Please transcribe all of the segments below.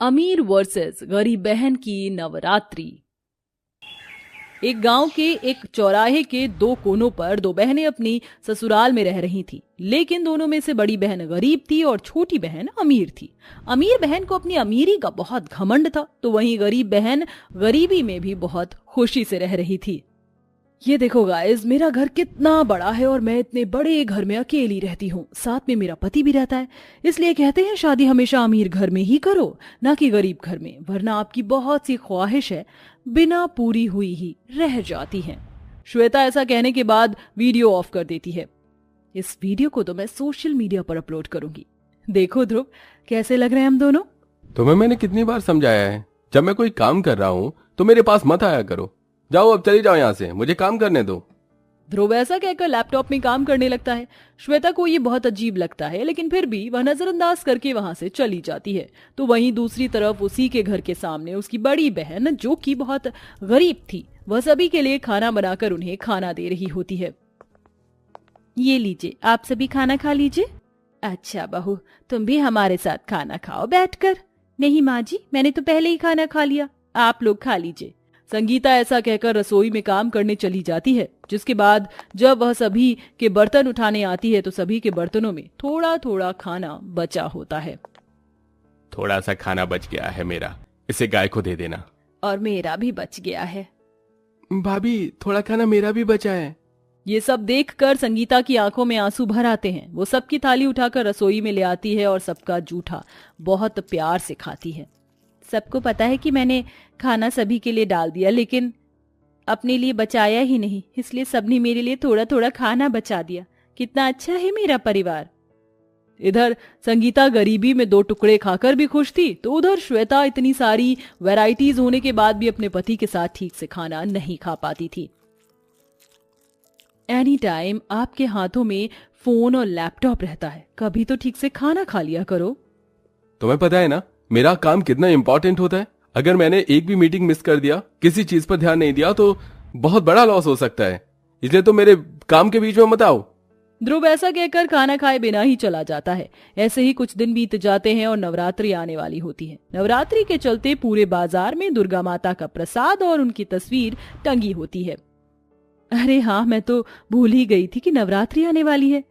अमीर वर्सेस गरीब बहन की नवरात्रि। एक गांव के एक चौराहे के दो कोनों पर दो बहनें अपनी ससुराल में रह रही थीं। लेकिन दोनों में से बड़ी बहन गरीब थी और छोटी बहन अमीर थी। अमीर बहन को अपनी अमीरी का बहुत घमंड था, तो वहीं गरीब बहन गरीबी में भी बहुत खुशी से रह रही थी। ये देखो गाइस, मेरा घर कितना बड़ा है और मैं इतने बड़े घर में अकेली रहती हूँ। साथ में मेरा पति भी रहता है। इसलिए कहते हैं शादी हमेशा अमीर घर में ही करो, ना कि गरीब घर में, वरना आपकी बहुत सी ख्वाहिश है बिना पूरी हुई ही रह जाती हैं। श्वेता ऐसा कहने के बाद वीडियो ऑफ कर देती है। इस वीडियो को तो मैं सोशल मीडिया पर अपलोड करूंगी। देखो ध्रुव, कैसे लग रहे हैं हम दोनों? तुम्हें मैंने कितनी बार समझाया है, जब मैं कोई काम कर रहा हूँ तो मेरे पास मत आया करो। जाओ, अब चली जाओ यहाँ से, मुझे काम करने दो। ध्रुव ऐसा कहकर लैपटॉप में काम करने लगता है। श्वेता को ये बहुत अजीब लगता है, लेकिन फिर भी वह नजरअंदाज करके वहां से चली जाती है। तो वहीं दूसरी तरफ उसी के घर के सामने उसकी बड़ी बहन, जो कि बहुत गरीब थी, वह सभी के लिए खाना बनाकर उन्हें खाना दे रही होती है। ये लीजिए, आप सभी खाना खा लीजिए। अच्छा बहू, तुम भी हमारे साथ खाना खाओ बैठकर। नहीं माँ जी, मैंने तो पहले ही खाना खा लिया, आप लोग खा लीजिए। संगीता ऐसा कहकर रसोई में काम करने चली जाती है, जिसके बाद जब वह सभी के बर्तन उठाने आती है तो सभी के बर्तनों में थोड़ा थोड़ा खाना बचा होता है। थोड़ा सा खाना बच गया है मेरा, इसे गाय को दे देना। और मेरा भी बच गया है। भाभी, थोड़ा खाना मेरा भी बचा है। ये सब देखकर संगीता की आंखों में आंसू भर आते हैं। वो सबकी थाली उठाकर रसोई में ले आती है और सबका जूठा बहुत प्यार से खाती है। सबको पता है कि मैंने खाना सभी के लिए डाल दिया, लेकिन अपने लिए बचाया ही नहीं, इसलिए सबने मेरे लिए थोड़ा थोड़ा खाना बचा दिया। कितना अच्छा है मेरा परिवार। इधर संगीता गरीबी में दो टुकड़े खाकर भी खुश थी, तो उधर श्वेता इतनी सारी वैरायटीज होने के बाद भी अपने पति के साथ ठीक से खाना नहीं खा पाती थी। एनी टाइम आपके हाथों में फोन और लैपटॉप रहता है, कभी तो ठीक से खाना खा लिया करो। तुम्हें पता है ना मेरा काम कितना इंपॉर्टेंट होता है। अगर मैंने एक भी मीटिंग मिस कर दिया, किसी चीज पर ध्यान नहीं दिया, तो बहुत बड़ा लॉस हो सकता है। इसलिए तो मेरे काम के बीच में मत आओ। ध्रुव ऐसा कहकर खाना खाए बिना ही चला जाता है। ऐसे ही कुछ दिन बीत जाते हैं और नवरात्रि आने वाली होती है। नवरात्रि के चलते पूरे बाजार में दुर्गा माता का प्रसाद और उनकी तस्वीर टंगी होती है। अरे हाँ, मैं तो भूल ही गई थी कि नवरात्रि आने वाली है।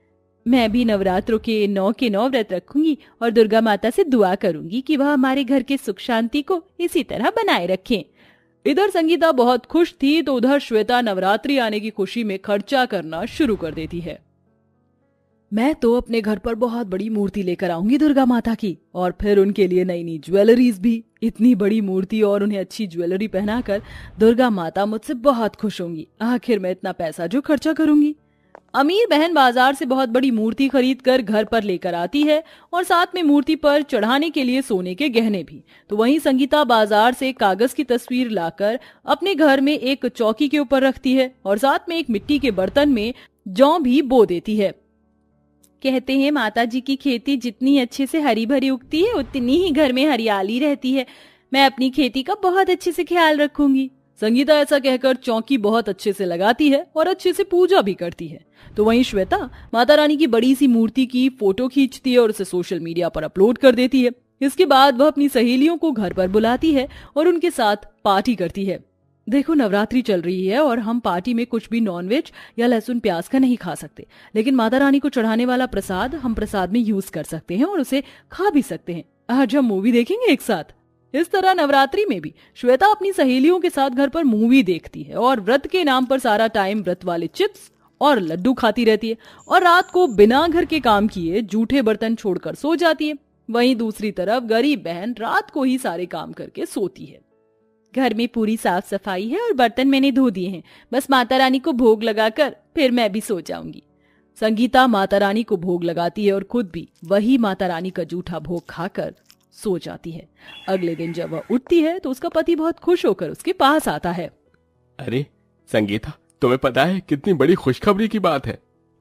मैं भी नवरात्रों के 9 व्रत रखूंगी और दुर्गा माता से दुआ करूंगी कि वह हमारे घर के सुख शांति को इसी तरह बनाए रखें। इधर संगीता बहुत खुश थी, तो उधर श्वेता नवरात्रि आने की खुशी में खर्चा करना शुरू कर देती है। मैं तो अपने घर पर बहुत बड़ी मूर्ति लेकर आऊंगी दुर्गा माता की, और फिर उनके लिए नई नई ज्वेलरीज भी। इतनी बड़ी मूर्ति और उन्हें अच्छी ज्वेलरी पहनाकर दुर्गा माता मुझसे बहुत खुश होंगी। आखिर मैं इतना पैसा जो खर्चा करूंगी। अमीर बहन बाजार से बहुत बड़ी मूर्ति खरीद कर घर पर लेकर आती है और साथ में मूर्ति पर चढ़ाने के लिए सोने के गहने भी। तो वहीं संगीता बाजार से कागज की तस्वीर लाकर अपने घर में एक चौकी के ऊपर रखती है और साथ में एक मिट्टी के बर्तन में जौ भी बो देती है। कहते हैं माता जी की खेती जितनी अच्छे से हरी भरी उगती है, उतनी ही घर में हरियाली रहती है। मैं अपनी खेती का बहुत अच्छे से ख्याल रखूंगी। संगीता ऐसा कहकर चौकी बहुत अच्छे से लगाती है और अच्छे से पूजा भी करती है। तो वहीं श्वेता माता रानी की बड़ी सी मूर्ति की फोटो खींचती है और उसे सोशल मीडिया पर अपलोड कर देती है। इसके बाद वह अपनी सहेलियों को घर पर बुलाती है और उनके साथ पार्टी करती है। देखो, नवरात्रि चल रही है और हम पार्टी में कुछ भी नॉनवेज या लहसुन प्याज का नहीं खा सकते, लेकिन माता रानी को चढ़ाने वाला प्रसाद हम प्रसाद में यूज कर सकते हैं और उसे खा भी सकते हैं। आज हम मूवी देखेंगे एक साथ। इस तरह नवरात्रि में भी श्वेता अपनी सहेलियों के साथ घर पर मूवी देखती है और व्रत के नाम पर सारा टाइम व्रत वाले चिप्स और लड्डू खाती रहती है और रात को बिना घर के काम किए जूठे बर्तन छोड़कर सो जाती है। वहीं दूसरी तरफ गरीब बहन रात को ही सारे काम करके सोती है। घर में पूरी साफ सफाई है और बर्तन मैंने धो दिए हैं, बस माता रानी को भोग लगाकर फिर मैं भी सो जाऊंगी। संगीता माता रानी को भोग लगाती है और खुद भी वही माता रानी का जूठा भोग खाकर सो जाती है। अगले दिन जब वह उठती है तो उसका पति बहुत खुश होकर उसके पास आता है। अरे संगीता, तुम्हें पता है कितनी बड़ी खुशखबरी की बात है।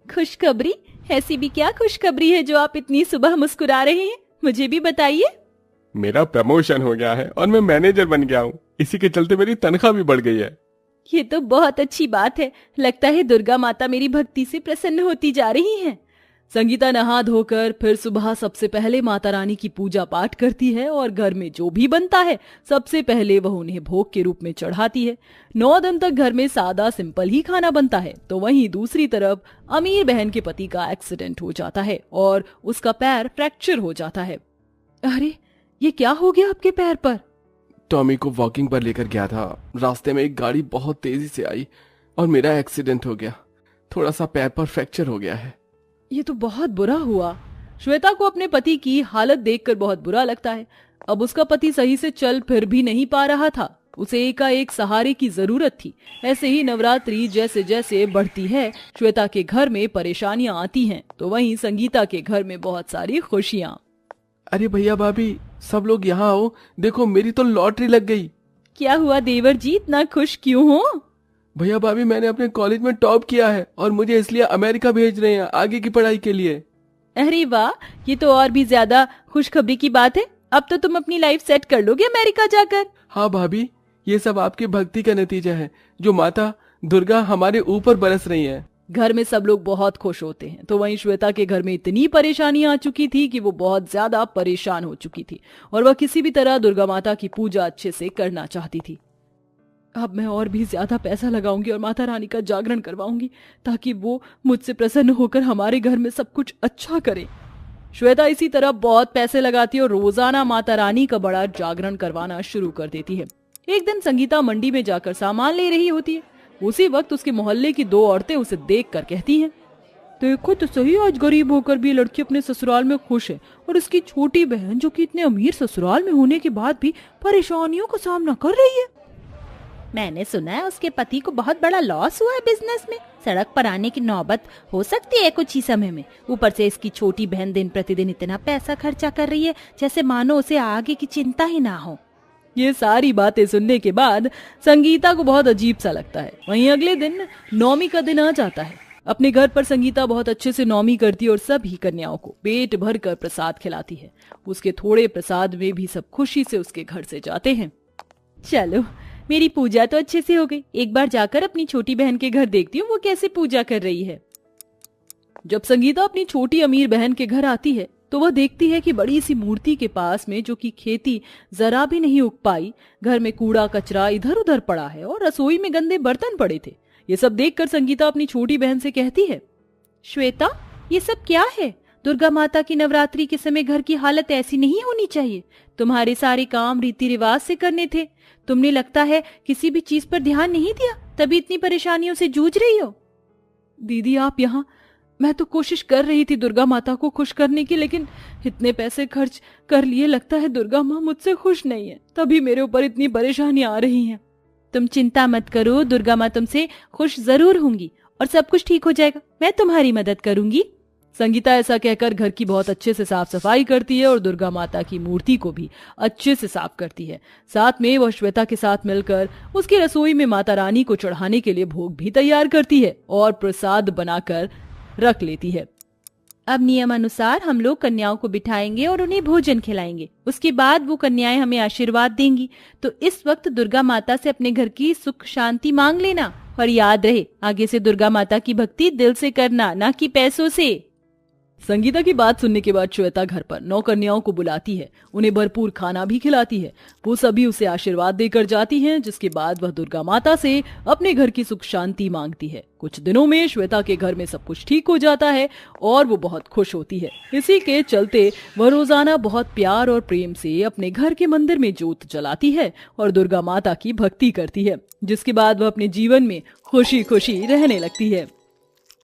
खुशखबरी? ऐसी भी क्या खुशखबरी है जो आप इतनी सुबह मुस्कुरा रहे हैं? मुझे भी बताइए। मेरा प्रमोशन हो गया है और मैं मैनेजर बन गया हूँ। इसी के चलते मेरी तनख्वाह भी बढ़ गई है। ये तो बहुत अच्छी बात है। लगता है दुर्गा माता मेरी भक्ति से प्रसन्न होती जा रही हैं। संगीता नहा धोकर फिर सुबह सबसे पहले माता रानी की पूजा पाठ करती है और घर में जो भी बनता है सबसे पहले वह उन्हें भोग के रूप में चढ़ाती है। 9 दिन तक घर में सादा सिंपल ही खाना बनता है। तो वहीं दूसरी तरफ अमीर बहन के पति का एक्सीडेंट हो जाता है और उसका पैर फ्रैक्चर हो जाता है। अरे ये क्या हो गया आपके पैर पर? टॉमी को वॉकिंग पर लेकर गया था, रास्ते में एक गाड़ी बहुत तेजी से आई और मेरा एक्सीडेंट हो गया। थोड़ा सा पैर पर फ्रैक्चर हो गया है। ये तो बहुत बुरा हुआ। श्वेता को अपने पति की हालत देखकर बहुत बुरा लगता है। अब उसका पति सही से चल फिर भी नहीं पा रहा था, उसे एकाएक सहारे की जरूरत थी। ऐसे ही नवरात्रि जैसे जैसे बढ़ती है, श्वेता के घर में परेशानियां आती हैं, तो वहीं संगीता के घर में बहुत सारी खुशियां। अरे भैया भाभी, सब लोग यहाँ आओ, देखो मेरी तो लॉटरी लग गई। क्या हुआ देवर जी, इतना खुश क्यों हो? भैया भाभी, मैंने अपने कॉलेज में टॉप किया है और मुझे इसलिए अमेरिका भेज रहे हैं आगे की पढ़ाई के लिए। अरे वाह, ये तो और भी ज्यादा खुशखबरी की बात है। अब तो तुम अपनी लाइफ सेट कर लोगे अमेरिका जाकर। हाँ भाभी, ये सब आपकी भक्ति का नतीजा है, जो माता दुर्गा हमारे ऊपर बरस रही है। घर में सब लोग बहुत खुश होते हैं। तो वहीं श्वेता के घर में इतनी परेशानियां आ चुकी थी कि वो बहुत ज्यादा परेशान हो चुकी थी और वह किसी भी तरह दुर्गा माता की पूजा अच्छे से करना चाहती थी। अब मैं और भी ज्यादा पैसा लगाऊंगी और माता रानी का जागरण करवाऊंगी ताकि वो मुझसे प्रसन्न होकर हमारे घर में सब कुछ अच्छा करे। श्वेता इसी तरह बहुत पैसे लगाती है और रोजाना माता रानी का बड़ा जागरण करवाना शुरू कर देती है। एक दिन संगीता मंडी में जाकर सामान ले रही होती है। उसी वक्त उसके मोहल्ले की 2 औरतें उसे देखकर कहती हैं, देखो तो सही, आज गरीब होकर भी लड़की अपने ससुराल में खुश है और इसकी छोटी बहन जो कि इतने अमीर ससुराल में होने के बाद भी परेशानियों का सामना कर रही है। मैंने सुना है उसके पति को बहुत बड़ा लॉस हुआ है बिजनेस में। सड़क पर आने की नौबत हो सकती है कुछ ही समय में। ऊपर से इसकी छोटी बहन दिन प्रतिदिन इतना पैसा खर्चा कर रही है जैसे मानो उसे आगे की चिंता ही ना हो। ये सारी बातें सुनने के बाद संगीता को बहुत अजीब सा लगता है। वहीं अगले दिन नौमी का दिन आ जाता है। अपने घर पर संगीता बहुत अच्छे से नौमी करती है और सभी कन्याओं को पेट भर कर प्रसाद खिलाती है। उसके थोड़े प्रसाद में भी सब खुशी से उसके घर से जाते हैं। चलो, मेरी पूजा तो अच्छे से हो गई। एक बार जाकर अपनी छोटी बहन के घर देखती हूँ वो कैसे पूजा कर रही है। जब संगीता अपनी छोटी अमीर बहन के घर आती है तो वह देखती है कि बड़ी सी मूर्ति के पास में, जो कि खेती जरा भी नहीं उग पाई, घर में कूड़ा कचरा इधर उधर पड़ा है और रसोई में गंदे बर्तन पड़े थे। ये सब देखकर संगीता अपनी छोटी बहन से कहती है, श्वेता, ये सब क्या है? दुर्गा माता की नवरात्रि के समय घर की हालत ऐसी नहीं होनी चाहिए। तुम्हारे सारे काम रीति रिवाज से करने थे। तुमने लगता है किसी भी चीज पर ध्यान नहीं दिया, तभी इतनी परेशानियों से जूझ रही हो। दीदी आप यहाँ, मैं तो कोशिश कर रही थी दुर्गा माता को खुश करने की, लेकिन इतने पैसे खर्च कर लिए, लगता है दुर्गा माँ मुझसे खुश नहीं है, तभी मेरे ऊपर इतनी परेशानियां आ रही हैं। तुम चिंता मत करो, दुर्गा माँ तुमसे खुश जरूर होंगी और सब कुछ ठीक हो जाएगा। मैं तुम्हारी मदद करूंगी। संगीता ऐसा कहकर घर की बहुत अच्छे से साफ सफाई करती है और दुर्गा माता की मूर्ति को भी अच्छे से साफ करती है। साथ में वह श्वेता के साथ मिलकर उसकी रसोई में माता रानी को चढ़ाने के लिए भोग भी तैयार करती है और प्रसाद बनाकर रख लेती है। अब नियम अनुसार हम लोग कन्याओं को बिठाएंगे और उन्हें भोजन खिलाएंगे। उसके बाद वो कन्याएं हमें आशीर्वाद देंगी। तो इस वक्त दुर्गा माता से अपने घर की सुख शांति मांग लेना और याद रहे, आगे से दुर्गा माता की भक्ति दिल से करना, ना कि पैसों से। संगीता की बात सुनने के बाद श्वेता घर पर 9 कन्याओं को बुलाती है, उन्हें भरपूर खाना भी खिलाती है। वो सभी उसे आशीर्वाद देकर जाती हैं, जिसके बाद वह दुर्गा माता से अपने घर की सुख शांति मांगती है। कुछ दिनों में श्वेता के घर में सब कुछ ठीक हो जाता है और वो बहुत खुश होती है। इसी के चलते वह रोजाना बहुत प्यार और प्रेम से अपने घर के मंदिर में जोत जलाती है और दुर्गा माता की भक्ति करती है, जिसके बाद वह अपने जीवन में खुशी खुशी रहने लगती है।